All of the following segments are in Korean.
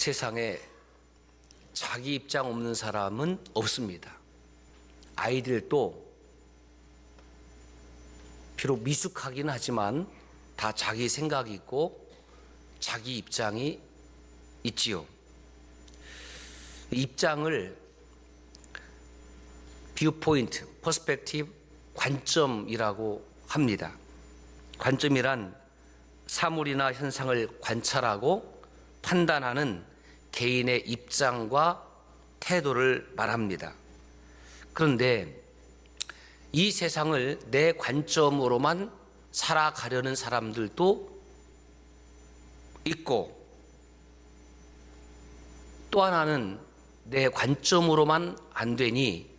세상에 자기 입장 없는 사람은 없습니다. 아이들도 비록 미숙하긴 하지만 다 자기 생각이 있고 자기 입장이 있지요. 입장을 뷰포인트, 퍼스펙티브, 관점이라고 합니다. 관점이란 사물이나 현상을 관찰하고 판단하는 개인의 입장과 태도를 말합니다. 그런데 이 세상을 내 관점으로만 살아가려는 사람들도 있고, 또 하나는 내 관점으로만 안 되니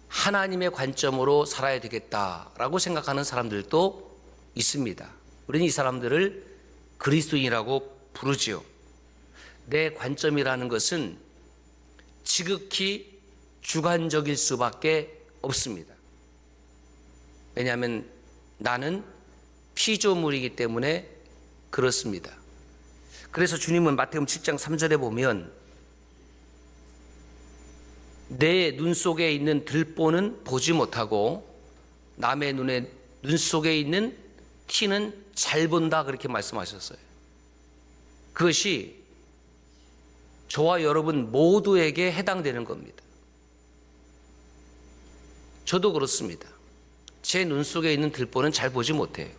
하나님의 관점으로 살아야 되겠다라고 생각하는 사람들도 있습니다. 우리는 이 사람들을 그리스도인이라고 부르지요. 내 관점이라는 것은 지극히 주관적일 수밖에 없습니다. 왜냐하면 나는 피조물이기 때문에 그렇습니다. 그래서 주님은 마태복음 7장 3절에 보면 내 눈 속에 있는 들보는 보지 못하고 남의 눈 속에 있는 티는 잘 본다, 그렇게 말씀하셨어요. 그것이 저와 여러분 모두에게 해당되는 겁니다. 저도 그렇습니다. 제 눈 속에 있는 들보는 잘 보지 못해요.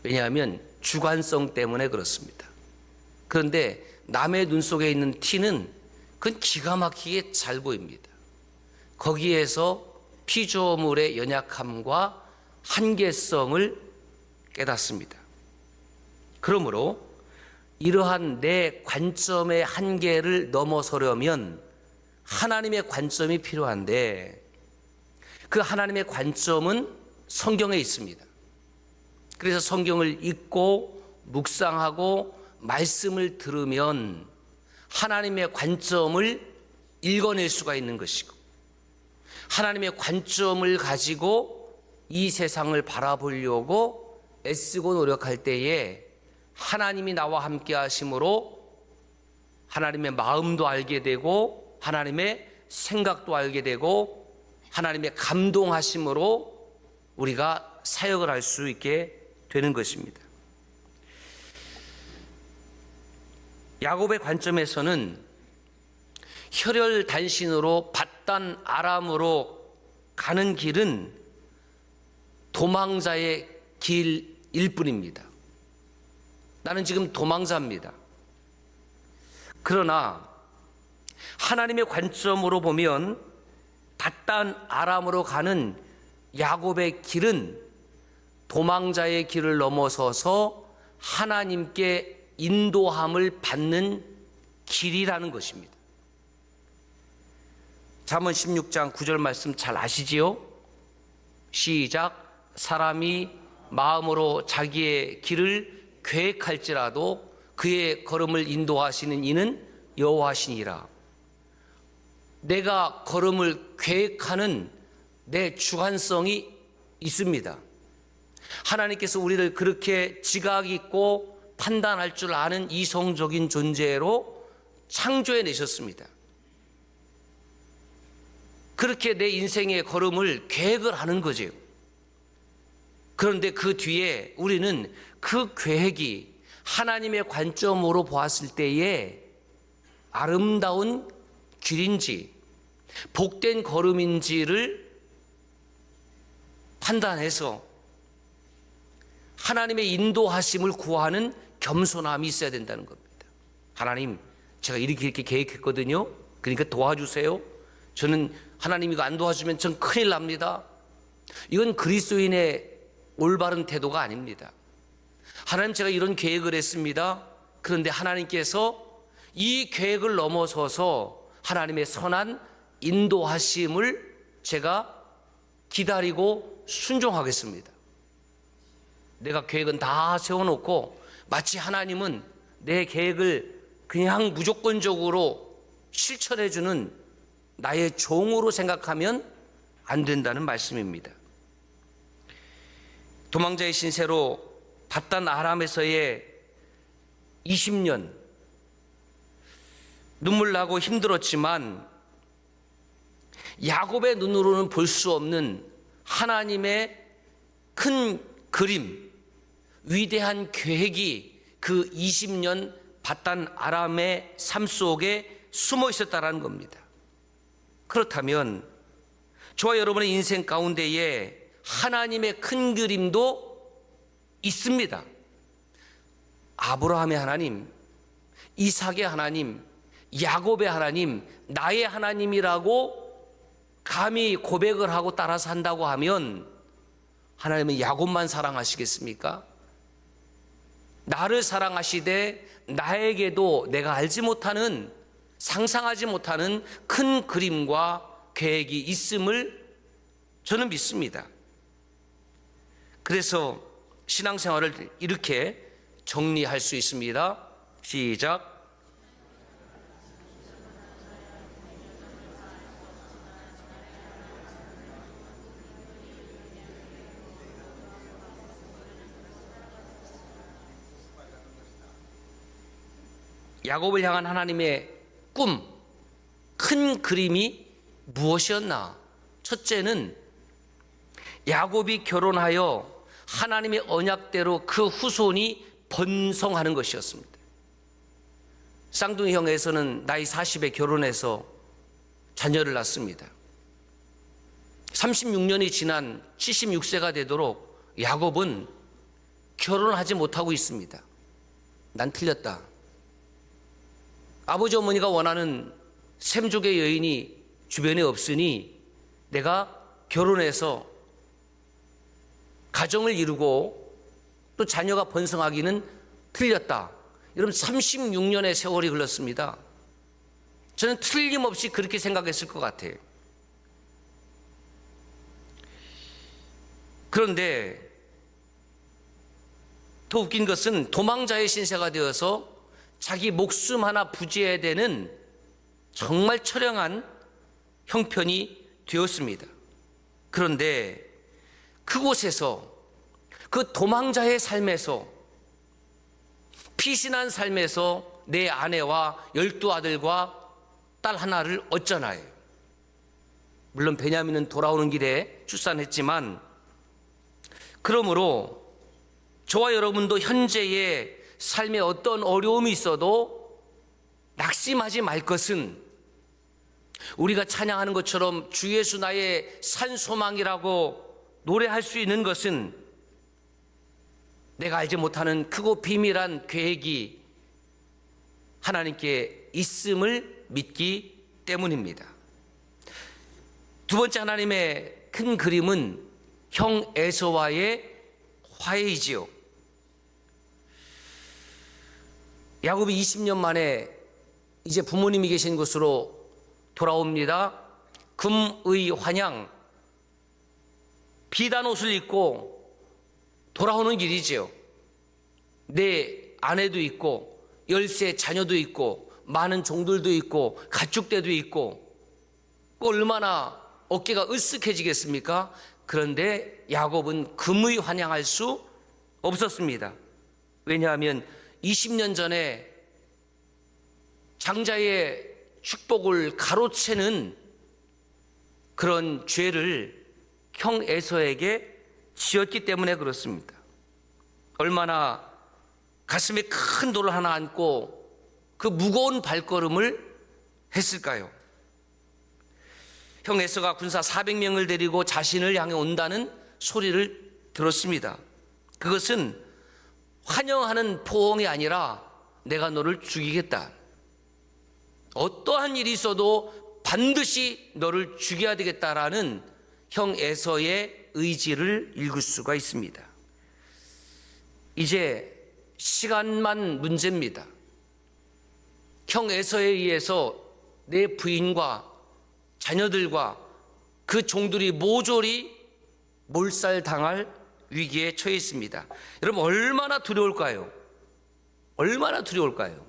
왜냐하면 주관성 때문에 그렇습니다. 그런데 남의 눈 속에 있는 티는 그건 기가 막히게 잘 보입니다. 거기에서 피조물의 연약함과 한계성을 깨닫습니다. 그러므로 이러한 내 관점의 한계를 넘어서려면 하나님의 관점이 필요한데, 그 하나님의 관점은 성경에 있습니다. 그래서 성경을 읽고 묵상하고 말씀을 들으면 하나님의 관점을 읽어낼 수가 있는 것이고, 하나님의 관점을 가지고 이 세상을 바라보려고 애쓰고 노력할 때에 하나님이 나와 함께 하심으로 하나님의 마음도 알게 되고 하나님의 생각도 알게 되고 하나님의 감동하심으로 우리가 사역을 할 수 있게 되는 것입니다. 야곱의 관점에서는 혈혈단신으로 밧단 아람으로 가는 길은 도망자의 길일 뿐입니다. 나는 지금 도망자입니다. 그러나 하나님의 관점으로 보면 밧단 아람으로 가는 야곱의 길은 도망자의 길을 넘어서서 하나님께 인도함을 받는 길이라는 것입니다. 잠언 16장 9절 말씀 잘 아시지요? 시작. 사람이 마음으로 자기의 길을 계획할지라도 그의 걸음을 인도하시는 이는 여호와시니라. 내가 걸음을 계획하는 내 주관성이 있습니다. 하나님께서 우리를 그렇게 지각 있고 판단할 줄 아는 이성적인 존재로 창조해 내셨습니다. 그렇게 내 인생의 걸음을 계획을 하는 거죠. 그런데 그 뒤에 우리는 그 계획이 하나님의 관점으로 보았을 때에 아름다운 길인지 복된 걸음인지를 판단해서 하나님의 인도하심을 구하는 겸손함이 있어야 된다는 겁니다. 하나님, 제가 이렇게 계획했거든요. 그러니까 도와주세요. 저는 하나님이 안 도와주면 전 큰일 납니다. 이건 그리스도인의 올바른 태도가 아닙니다. 하나님, 제가 이런 계획을 했습니다. 그런데 하나님께서 이 계획을 넘어서서 하나님의 선한 인도하심을 제가 기다리고 순종하겠습니다. 내가 계획은 다 세워놓고 마치 하나님은 내 계획을 그냥 무조건적으로 실천해주는 나의 종으로 생각하면 안 된다는 말씀입니다. 도망자의 신세로 밧단 아람에서의 20년, 눈물 나고 힘들었지만 야곱의 눈으로는 볼 수 없는 하나님의 큰 그림, 위대한 계획이 그 20년 바단 아람의 삶 속에 숨어 있었다는 겁니다. 그렇다면 저와 여러분의 인생 가운데에 하나님의 큰 그림도 있습니다. 아브라함의 하나님, 이삭의 하나님, 야곱의 하나님, 나의 하나님이라고 감히 고백을 하고 따라서 한다고 하면 하나님은 야곱만 사랑하시겠습니까? 나를 사랑하시되 나에게도 내가 알지 못하는, 상상하지 못하는 큰 그림과 계획이 있음을 저는 믿습니다. 그래서 신앙생활을 이렇게 정리할 수 있습니다. 시작. 야곱을 향한 하나님의 꿈, 큰 그림이 무엇이었나? 첫째는 야곱이 결혼하여 하나님의 언약대로 그 후손이 번성하는 것이었습니다. 쌍둥이 형에서는 나이 40에 결혼해서 자녀를 낳습니다. 36년이 지난 76세가 되도록 야곱은 결혼하지 못하고 있습니다. 난 틀렸다. 아버지 어머니가 원하는 샘족의 여인이 주변에 없으니 내가 결혼해서 가정을 이루고 또 자녀가 번성하기는 틀렸다. 여러분 36년의 세월이 흘렀습니다. 저는 틀림없이 그렇게 생각했을 것 같아요. 그런데 더 웃긴 것은 도망자의 신세가 되어서 자기 목숨 하나 부지해야 되는 정말 처량한 형편이 되었습니다. 그런데 그곳에서, 그 도망자의 삶에서, 피신한 삶에서 내 아내와 12아들과 딸 하나를 얻잖아요. 물론 베냐민은 돌아오는 길에 출산했지만, 그러므로 저와 여러분도 현재의 삶에 어떤 어려움이 있어도 낙심하지 말 것은, 우리가 찬양하는 것처럼 주 예수 나의 산소망이라고 노래할 수 있는 것은 내가 알지 못하는 크고 비밀한 계획이 하나님께 있음을 믿기 때문입니다. 두 번째 하나님의 큰 그림은 형 에서와의 화해이지요. 야곱이 20년 만에 이제 부모님이 계신 곳으로 돌아옵니다. 금의 환양, 비단 옷을 입고 돌아오는 길이지요. 내 아내도 있고 10세 자녀도 있고 많은 종들도 있고 가축대도 있고 얼마나 어깨가 으쓱해지겠습니까? 그런데 야곱은 금의 환양할 수 없었습니다. 왜냐하면 20년 전에 장자의 축복을 가로채는 그런 죄를 형 에서에게 지었기 때문에 그렇습니다. 얼마나 가슴에 큰 돌을 하나 안고 그 무거운 발걸음을 했을까요? 형 에서가 군사 400명을 데리고 자신을 향해 온다는 소리를 들었습니다. 그것은 환영하는 포옹이 아니라 내가 너를 죽이겠다. 어떠한 일이 있어도 반드시 너를 죽여야 되겠다라는 형 에서의 의지를 읽을 수가 있습니다. 이제 시간만 문제입니다. 형 에서에 의해서 내 부인과 자녀들과 그 종들이 모조리 몰살당할 위기에 처해 있습니다. 여러분 얼마나 두려울까요? 얼마나 두려울까요?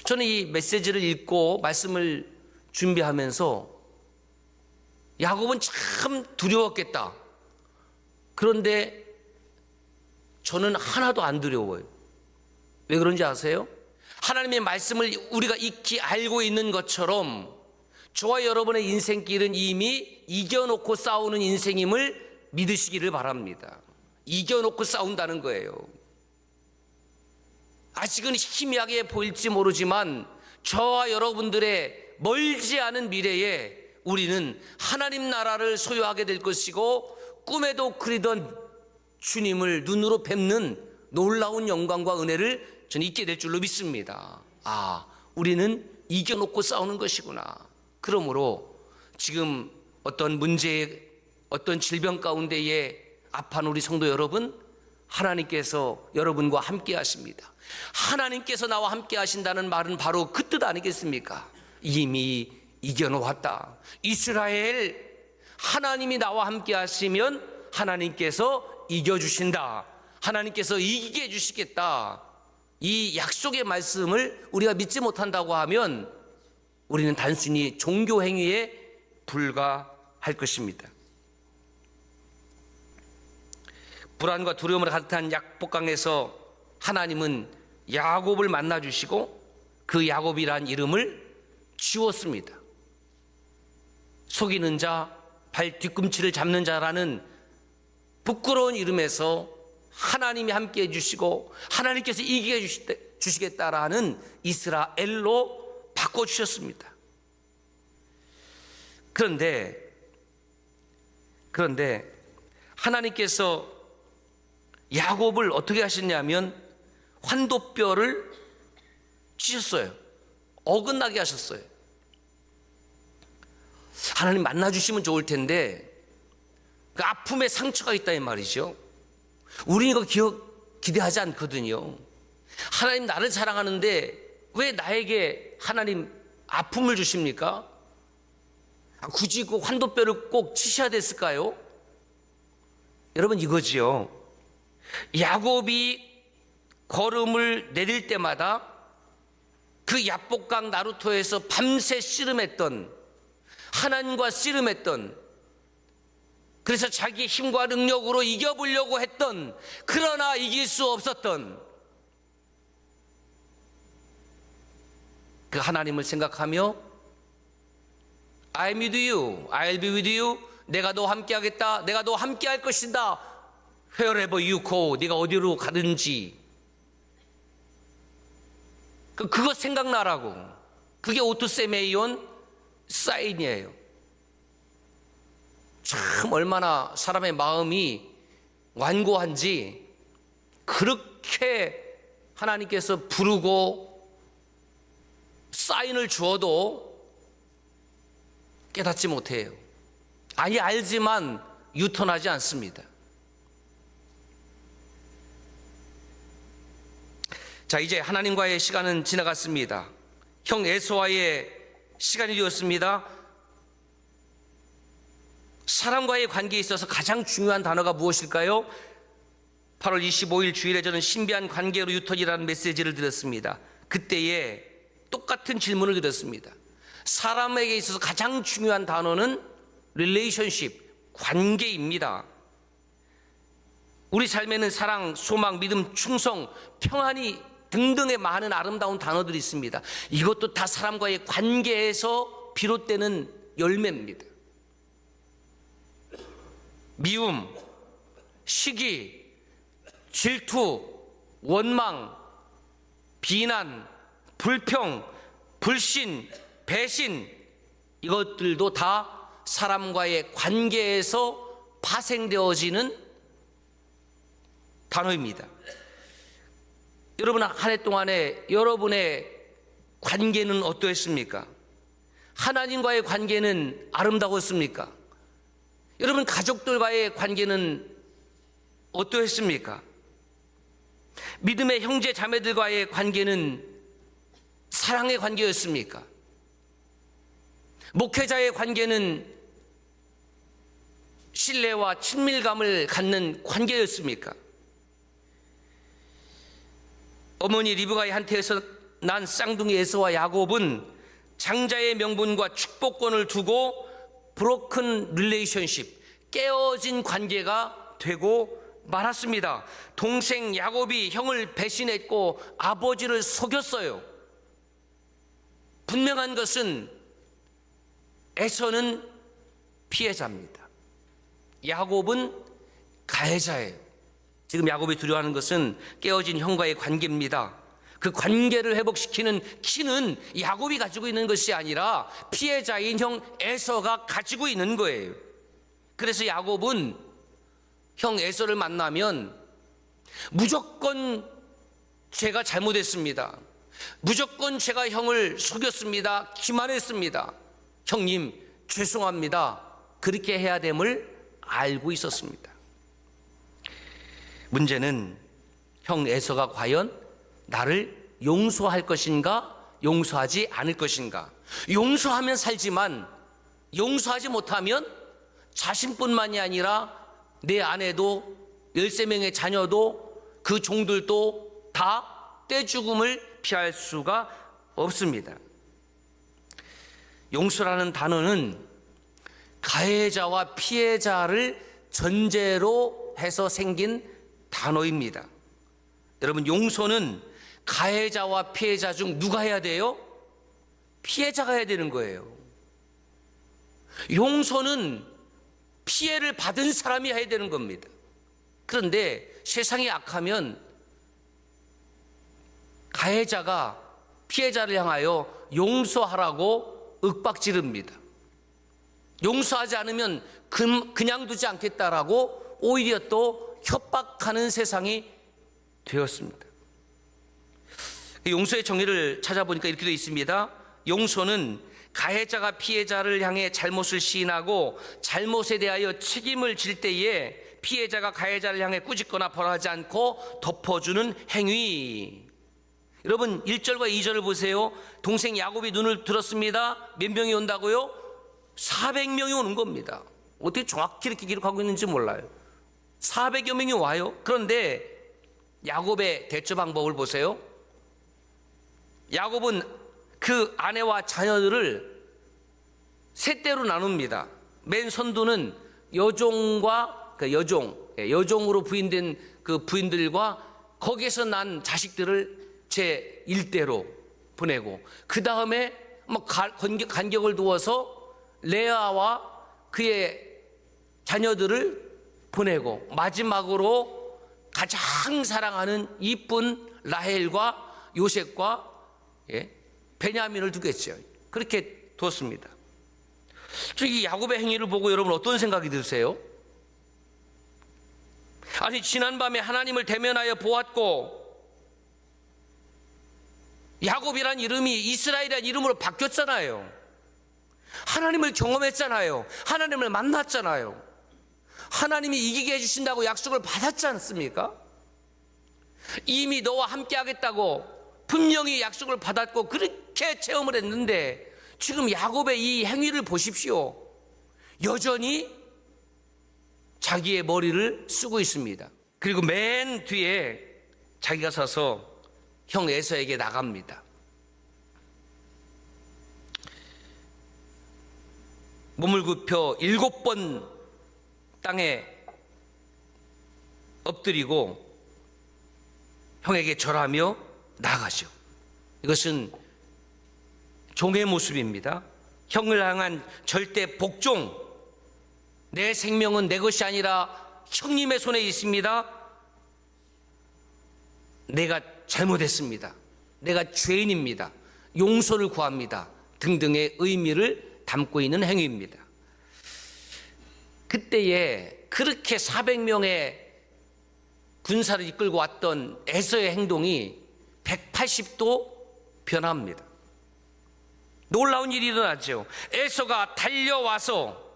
저는 이 메시지를 읽고 말씀을 준비하면서 야곱은 참 두려웠겠다. 그런데 저는 하나도 안 두려워요. 왜 그런지 아세요? 하나님의 말씀을 우리가 익히 알고 있는 것처럼 저와 여러분의 인생길은 이미 이겨놓고 싸우는 인생임을 믿으시기를 바랍니다. 이겨놓고 싸운다는 거예요. 아직은 희미하게 보일지 모르지만 저와 여러분들의 멀지 않은 미래에 우리는 하나님 나라를 소유하게 될 것이고 꿈에도 그리던 주님을 눈으로 뵙는 놀라운 영광과 은혜를 저는 잊게 될 줄로 믿습니다. 우리는 이겨놓고 싸우는 것이구나. 그러므로 지금 어떤 문제, 어떤 질병 가운데에 아파하는 우리 성도 여러분, 하나님께서 여러분과 함께 하십니다. 하나님께서 나와 함께 하신다는 말은 바로 그 뜻 아니겠습니까? 이미 이겨놓았다. 이스라엘, 하나님이 나와 함께 하시면 하나님께서 이겨주신다. 하나님께서 이기게 해주시겠다. 이 약속의 말씀을 우리가 믿지 못한다고 하면 우리는 단순히 종교 행위에 불과할 것입니다. 불안과 두려움을 가득한 약복강에서 하나님은 야곱을 만나주시고 그 야곱이란 이름을 지웠습니다. 속이는 자, 발 뒤꿈치를 잡는 자라는 부끄러운 이름에서 하나님이 함께 해주시고 하나님께서 이기게 해주시겠다라는 이스라엘로 바꿔주셨습니다. 그런데 하나님께서 야곱을 어떻게 하셨냐면 환도뼈를 치셨어요. 어긋나게 하셨어요. 하나님 만나주시면 좋을 텐데 그 아픔에 상처가 있다 이 말이죠. 우리는 이거 기대하지 않거든요. 하나님 나를 사랑하는데 왜 나에게 하나님 아픔을 주십니까? 굳이 그 환도뼈를 꼭 치셔야 됐을까요? 여러분 이거지요. 야곱이 걸음을 내릴 때마다 그 야복강 나루터에서 밤새 씨름했던, 하나님과 씨름했던, 그래서 자기 힘과 능력으로 이겨보려고 했던, 그러나 이길 수 없었던 그 하나님을 생각하며 I am with you, I'll be with you, 내가 너 함께 하겠다, 내가 너 함께 할 것이다, wherever you go, 네가 어디로 가든지. 그거 생각나라고. 그게 오토세메이온 사인이에요. 참 얼마나 사람의 마음이 완고한지 그렇게 하나님께서 부르고 사인을 주어도 깨닫지 못해요. 아예 알지만 유턴하지 않습니다. 자, 이제 하나님과의 시간은 지나갔습니다. 형 에서와의 시간이 되었습니다. 사람과의 관계에 있어서 가장 중요한 단어가 무엇일까요? 8월 25일 주일에 저는 신비한 관계로 유턴이라는 메시지를 드렸습니다. 그때에 똑같은 질문을 드렸습니다. 사람에게 있어서 가장 중요한 단어는 relationship, 관계입니다. 우리 삶에는 사랑, 소망, 믿음, 충성, 평안이 등등의 많은 아름다운 단어들이 있습니다. 이것도 다 사람과의 관계에서 비롯되는 열매입니다. 미움, 시기, 질투, 원망, 비난, 불평, 불신, 배신, 이것들도 다 사람과의 관계에서 파생되어지는 단어입니다. 여러분 한 해 동안에 여러분의 관계는 어떠했습니까? 하나님과의 관계는 아름다웠습니까? 여러분 가족들과의 관계는 어떠했습니까? 믿음의 형제 자매들과의 관계는 사랑의 관계였습니까? 목회자의 관계는 신뢰와 친밀감을 갖는 관계였습니까? 어머니 리브가의 한테에서 난 쌍둥이 에서와 야곱은 장자의 명분과 축복권을 두고 브로큰 릴레이션십, 깨어진 관계가 되고 말았습니다. 동생 야곱이 형을 배신했고 아버지를 속였어요. 분명한 것은 에서는 피해자입니다. 야곱은 가해자예요. 지금 야곱이 두려워하는 것은 깨어진 형과의 관계입니다. 그 관계를 회복시키는 키는 야곱이 가지고 있는 것이 아니라 피해자인 형 에서가 가지고 있는 거예요. 그래서 야곱은 형 에서를 만나면 무조건 제가 잘못했습니다. 무조건 제가 형을 속였습니다. 기만했습니다. 형님 죄송합니다. 그렇게 해야 됨을 알고 있었습니다. 문제는 형 에서가 과연 나를 용서할 것인가 용서하지 않을 것인가. 용서하면 살지만 용서하지 못하면 자신뿐만이 아니라 내 아내도 13명의 자녀도 그 종들도 다 떼죽음을 피할 수가 없습니다. 용서라는 단어는 가해자와 피해자를 전제로 해서 생긴 단어입니다. 여러분, 용서는 가해자와 피해자 중 누가 해야 돼요? 피해자가 해야 되는 거예요. 용서는 피해를 받은 사람이 해야 되는 겁니다. 그런데 세상이 악하면 가해자가 피해자를 향하여 용서하라고 윽박지릅니다. 용서하지 않으면 그냥 두지 않겠다라고 오히려 또 협박하는 세상이 되었습니다. 용서의 정의를 찾아보니까 이렇게 되어 있습니다. 용서는 가해자가 피해자를 향해 잘못을 시인하고 잘못에 대하여 책임을 질 때에 피해자가 가해자를 향해 꾸짖거나 벌하지 않고 덮어주는 행위. 여러분 1절과 2절을 보세요. 동생 야곱이 눈을 들었습니다. 몇 명이 온다고요? 400명이 오는 겁니다. 어떻게 정확히 이렇게 기록하고 있는지 몰라요. 400여 명이 와요. 그런데 야곱의 대처 방법을 보세요. 야곱은 그 아내와 자녀들을 세 대로 나눕니다. 맨 선두는 여종과 여종으로 부인된 그 부인들과 거기에서 난 자식들을 제 1대로 보내고, 그 다음에 간격을 두어서 레아와 그의 자녀들을 보내고, 마지막으로 가장 사랑하는 이쁜 라헬과 요셉과 베냐민을 두겠죠. 그렇게 두었습니다. 이 야곱의 행위를 보고 여러분 어떤 생각이 드세요? 아니, 지난밤에 하나님을 대면하여 보았고, 야곱이란 이름이 이스라엘이란 이름으로 바뀌었잖아요. 하나님을 경험했잖아요. 하나님을 만났잖아요. 하나님이 이기게 해주신다고 약속을 받았지 않습니까? 이미 너와 함께 하겠다고 분명히 약속을 받았고 그렇게 체험을 했는데, 지금 야곱의 이 행위를 보십시오. 여전히 자기의 머리를 쓰고 있습니다. 그리고 맨 뒤에 자기가 서서 형 에서에게 나갑니다. 몸을 굽혀 7번 땅에 엎드리고 형에게 절하며 나가죠. 이것은 종의 모습입니다. 형을 향한 절대 복종. 내 생명은 내 것이 아니라 형님의 손에 있습니다. 내가 잘못했습니다. 내가 죄인입니다. 용서를 구합니다. 등등의 의미를 담고 있는 행위입니다. 그때에 그렇게 400명의 군사를 이끌고 왔던 에서의 행동이 180도 변합니다. 놀라운 일이 일어나죠. 에서가 달려와서,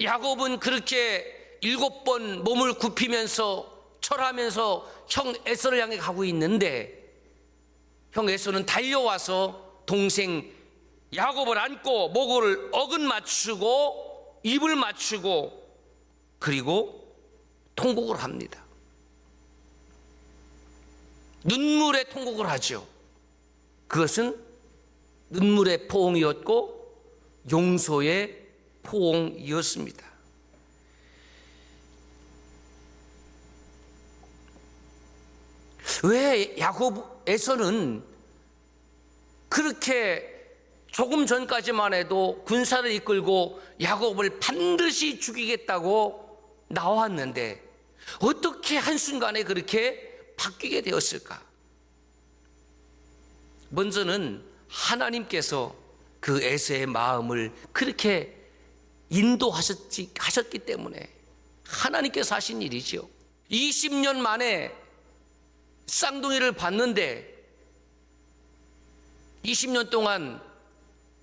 야곱은 그렇게 7번 몸을 굽히면서 철하면서 형 에서를 향해 가고 있는데, 형 에서는 달려와서 동생 야곱을 안고 목을 어긋 맞추고 입을 맞추고 그리고 통곡을 합니다. 눈물의 통곡을 하죠. 그것은 눈물의 포옹이었고 용서의 포옹이었습니다. 왜 야곱에서는 그렇게 조금 전까지만 해도 군사를 이끌고 야곱을 반드시 죽이겠다고 나왔는데 어떻게 한순간에 그렇게 바뀌게 되었을까? 먼저는 하나님께서 그 에서의 마음을 그렇게 인도하셨기 때문에 하나님께서 하신 일이죠. 20년 만에 쌍둥이를 봤는데 20년 동안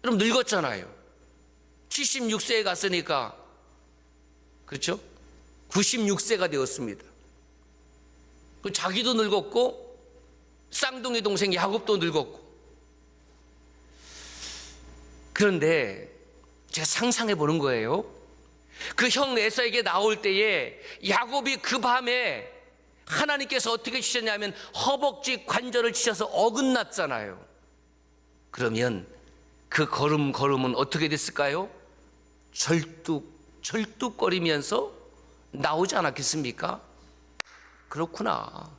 그럼 늙었잖아요. 76세에 갔으니까 그렇죠? 96세가 되었습니다. 자기도 늙었고 쌍둥이 동생 야곱도 늙었고. 그런데 제가 상상해 보는 거예요. 그 형 에서에게 나올 때에 야곱이 그 밤에 하나님께서 어떻게 치셨냐면 허벅지 관절을 치셔서 어긋났잖아요. 그러면 그 걸음은 어떻게 됐을까요? 절뚝거리면서 나오지 않았겠습니까? 그렇구나.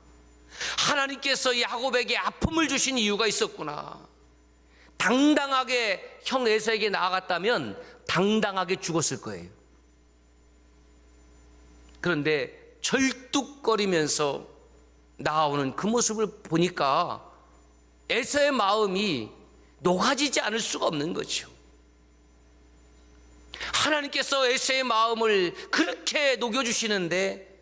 하나님께서 야곱에게 아픔을 주신 이유가 있었구나. 당당하게 형 에서에게 나아갔다면 당당하게 죽었을 거예요. 그런데 절뚝거리면서 나오는 그 모습을 보니까 에서의 마음이 녹아지지 않을 수가 없는 거죠. 하나님께서 에서의 마음을 그렇게 녹여주시는데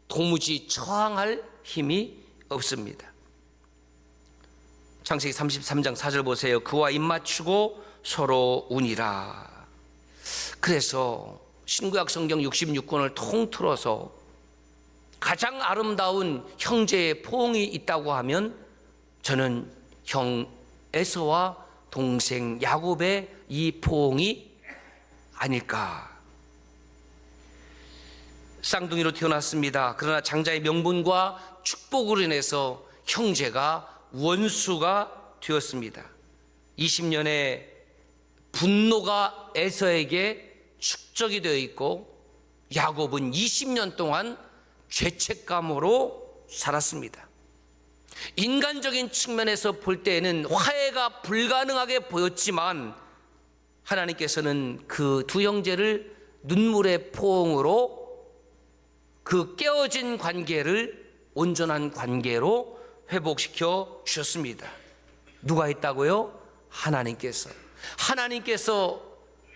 도무지 저항할 힘이 없습니다. 창세기 33장 4절 보세요. 그와 입맞추고 서로 우니라. 그래서 신구약 성경 66권을 통틀어서 가장 아름다운 형제의 포옹이 있다고 하면 저는 형 에서와 동생 야곱의 이 포옹이 아닐까. 쌍둥이로 태어났습니다. 그러나 장자의 명분과 축복으로 인해서 형제가 원수가 되었습니다. 20년의 분노가 에서에게 축적이 되어 있고 야곱은 20년 동안 죄책감으로 살았습니다. 인간적인 측면에서 볼 때에는 화해가 불가능하게 보였지만 하나님께서는 그 두 형제를 눈물의 포옹으로 그 깨어진 관계를 온전한 관계로 회복시켜 주셨습니다. 누가 했다고요? 하나님께서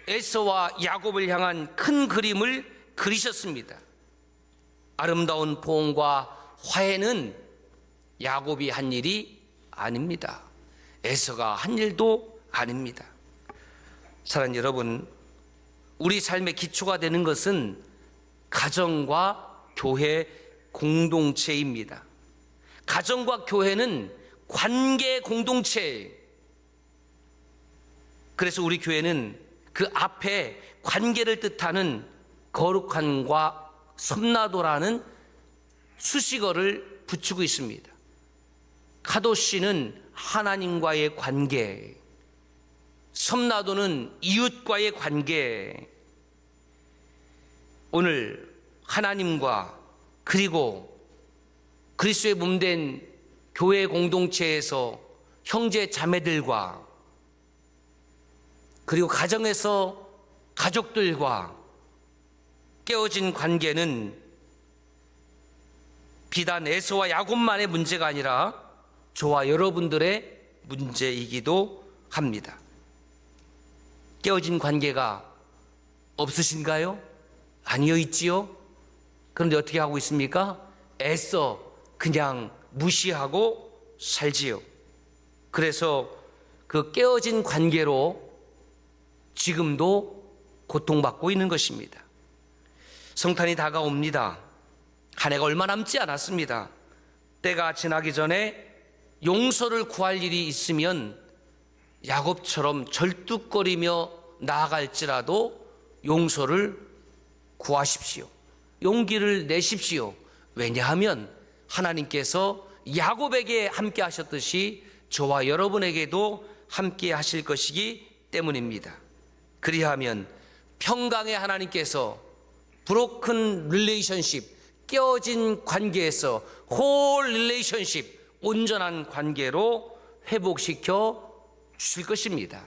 에서와 야곱을 향한 큰 그림을 그리셨습니다. 아름다운 포옹과 화해는 야곱이 한 일이 아닙니다. 에서가 한 일도 아닙니다. 사랑하는 여러분, 우리 삶의 기초가 되는 것은 가정과 교회 공동체입니다. 가정과 교회는 관계 공동체예요. 그래서 우리 교회는 그 앞에 관계를 뜻하는 거룩함과 섬나도라는 수식어를 붙이고 있습니다. 카도시는 하나님과의 관계, 섬나도는 이웃과의 관계. 오늘 하나님과 그리고 그리스도의 몸된 교회 공동체에서 형제 자매들과 그리고 가정에서 가족들과 깨어진 관계는 비단 에서와 야곱만의 문제가 아니라 저와 여러분들의 문제이기도 합니다. 깨어진 관계가 없으신가요? 아니요, 있지요. 그런데 어떻게 하고 있습니까? 애써 그냥 무시하고 살지요. 그래서 그 깨어진 관계로 지금도 고통받고 있는 것입니다. 성탄이 다가옵니다. 한 해가 얼마 남지 않았습니다. 때가 지나기 전에 용서를 구할 일이 있으면 야곱처럼 절뚝거리며 나아갈지라도 용서를 구하십시오. 용기를 내십시오. 왜냐하면 하나님께서 야곱에게 함께 하셨듯이 저와 여러분에게도 함께 하실 것이기 때문입니다. 그리하면 평강의 하나님께서 브로큰 릴레이션십, 깨어진 관계에서 홀 릴레이션십, 온전한 관계로 회복시켜 주실 것입니다.